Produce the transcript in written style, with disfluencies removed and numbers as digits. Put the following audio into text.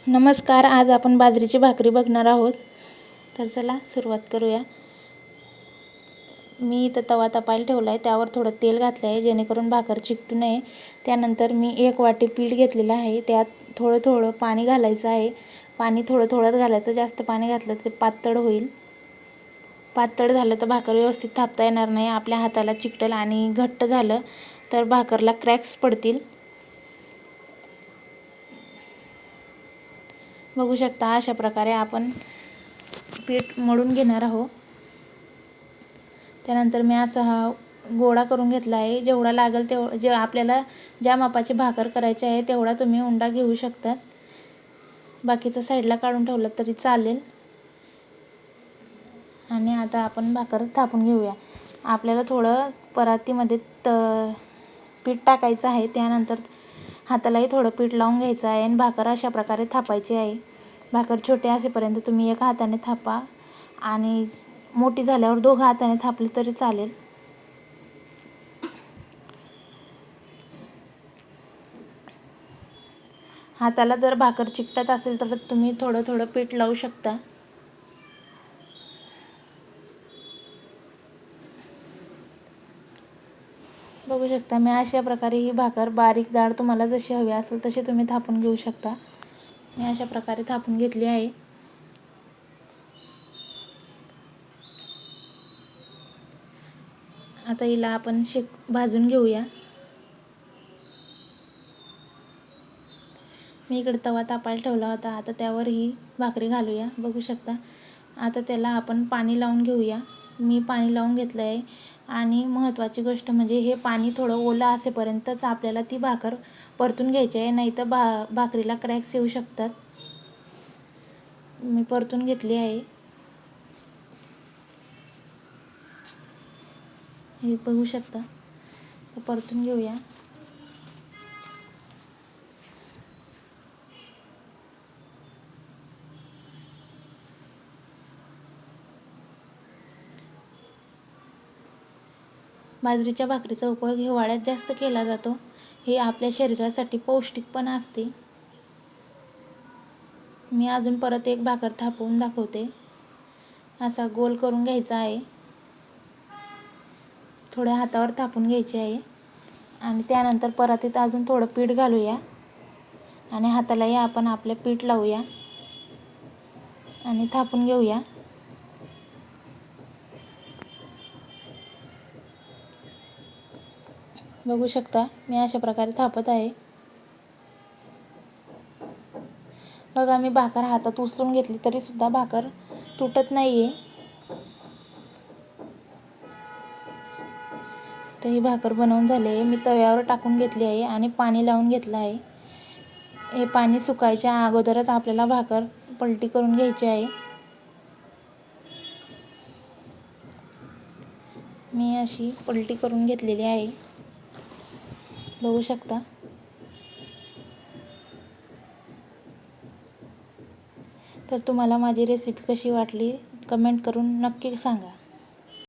नमस्कार. आज आपण बाजरीची भाकरी बघणार आहोत. तर चला सुरुवात करूया. मी इथं तवा तापायला ठेवला आहे, त्यावर थोडं तेल घातलं आहे जेणेकरून भाकर चिकटू नये. त्यानंतर मी 1 वाटी पीठ घेतलेलं आहे, त्यात थोडं थोडं पाणी घालायचं आहे. पाणी थोडं थोडंच घालायचं, जास्त पाणी घातलं तर ते पातळ होईल. पातळ झालं तर भाकर व्यवस्थित थापता येणार नाही, आपल्या हाताला चिकटल आणि घट्ट झालं तर भाकरला क्रॅक्स पडतील. बघू शकता अशा प्रकारे आपण पीठ मळून घेणार आहोत. त्यानंतर मी असा हा गोळा करून घेतला आहे. जेवढा लागेल तेवढं, जे आपल्याला ज्या मापाची भाकर करायची आहे तेवढा तुम्ही उंडा घेऊ शकतात. बाकीचा साईडला काढून ठेवलं तरी चालेल. आणि आता आपण भाकर थापून घेऊया. आपल्याला थोडं परातीमध्ये पीठ टाकायचं आहे. त्यानंतर हातालाही थोडं पीठ लावून घ्यायचं आहे आणि भाकर अशा प्रकारे थापायची आहे. भाकर छोटी असेपर्यंत तुम्ही एका हाताने थापा आणि मोठी झाल्यावर दोघं हाताने थापली तरी चालेल. हाताला जर भाकर चिकटत असेल तर तुम्ही थोडं थोडं पीठ लावू शकता. बघू शकता मी अशा प्रकारे ही भाकर बारीक जाड तुम्हाला जशी हवी असेल तशी तुम्ही थापून घेऊ शकता. मी अशा प्रकारे थापून घेतली आहे. आता हिला आपण भाजून घेऊया. मी इकडे तवा तापायला ठेवला होता, आता त्यावर ही भाकरी घालूया. बघू शकता आता त्याला आपण पाणी लावून घेऊया. मी पाणी लावून घेतलं आहे आणि महत्त्वाची गोष्ट म्हणजे हे पाणी थोडं ओलं असेपर्यंतच आपल्याला ती भाकर परतून घ्यायची आहे, नाही तर भाकरीला क्रॅक्स येऊ शकतात. मी परतून घेतली आहे. हे बघू शकता, परतून घेऊया. बाजरीच्या भाकरीचा उपयोग हिवाळ्यात जास्त केला जातो. हे आपल्या शरीरासाठी पौष्टिक पण असते. मी अजून परत एक भाकर थापवून दाखवते. असा गोल करून घ्यायचा आहे, थोड्या हातावर थापून घ्यायचे आहे आणि त्यानंतर परातीत अजून थोडं पीठ घालूया आणि हातालाही आपण आपलं पीठ लावूया आणि थापून घेऊया. बघू शकता मी अशा प्रकारे थापत आहे. बघा मी भाकर हातात उचलून घेतली तरी सुद्धा भाकर तुटत नाहीये. तर ही भाकर बनवून झाली आहे. मी तव्यावर टाकून घेतली आहे आणि पाणी लावून घेतलं आहे. हे पाणी सुकायच्या अगोदरच आपल्याला भाकर पलटी करून घ्यायची आहे. मी अशी पलटी करून घेतलेली आहे, बघू शकता. तर तुम्हाला माझी रेसिपी कशी वाटली कमेंट करून नक्की सांगा.